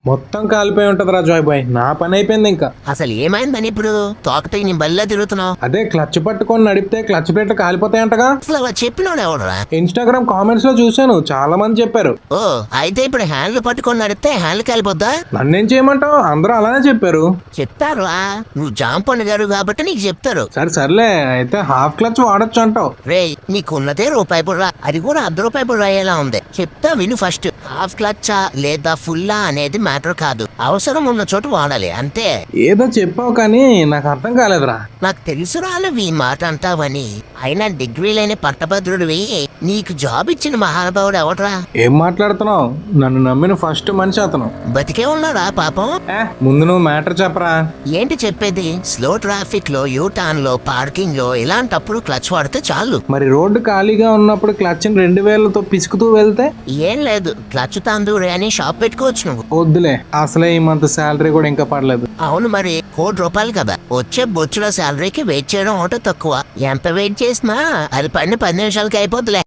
మొత్తం కాలిపోయి ఉంటదిరా జాయ్ బాయ్. నా పని అయిపోయింది ఇంకా. అసలు ఏమైందని ఇప్పుడు తోకపై నీ బల్లా తిరుగుతున్నావు? అదే క్లచ్ పట్టుకొని నడిపితే క్లచ్ ప్లేట్లు కాలిపోతాయంటగా. అసలు అలా చెప్పినోడు ఎవడరా? ఇన్స్టాగ్రామ్ కామెంట్స్ లో చూశాను, చాలా మంది చెప్పారు. ఓ అయితే ఇప్పుడు హ్యాండ్లు పట్టుకొని నడిస్తే హ్యాండ్లు కాలిపోద్దా? నన్నేం చేయమంటావు? అందరూ అలానే చెప్పారు. చెప్తారు నువ్వు జాంపండు గారు కాబట్టి నీకు చెప్తారు. సరే సర్లే, అయితే హాఫ్ క్లచ్ వాడొచ్చు అంటావు. రే నీకున్నదే రూపాయి బుర్ర, అది కూడా ₹1 బుర్ర అయ్యేలా ఉంది. చెప్తా విను. ఫస్ట్ హాఫ్ క్లచ్చా లేదా ఫుల్లా అనేది మ్యాటర్ కాదు, అవసరం ఉన్న చోటు వాడాలి అంతే. ఏదో చెప్పావు కానీ నాకు అర్థం కాలేదురా. నాకు తెలుసు రాలవి మాట అంటావని, అయినా డిగ్రీ లేని పట్టభద్రుడివి నీకు జాబ్ ఇచ్చిన మహానుభావుడు ఎవడరా? ఏం మాట్లాడుతున్నావు? నన్ను నమ్మిన ఫస్ట్ మనిషి అతను. బతికే ఉన్నాడా పాపం? ముందు నువ్వు మ్యాటర్ చెప్పరా. ఏంటి చెప్పేది? స్లో ట్రాఫిక్ లో, యూటర్న్ లో, పార్కింగ్ లో ఇలాంటప్పుడు క్లచ్ వాడితే చాలు. మరి రోడ్డు ఖాళీగా ఉన్నప్పుడు క్లచ్ 2 వేలతో పిసుకుతూ వెళ్తే? ఏం లేదు, క్లచ్ తందూరి అని షాప్ పెట్టుకోవచ్చు నువ్వు. వద్దులే, అసలే ఈ మంత్ శాలరీ కూడా ఇంకా పడలేదు. అవును మరి, ₹1 కదా. వచ్చే బొచ్చుల శాలరీకి వెయిట్ చేయడం ఒకటో తక్కువ. ఎంత వెయిట్ చేసినా అది పడిన 10 నిమిషాలకి అయిపోద్దులే.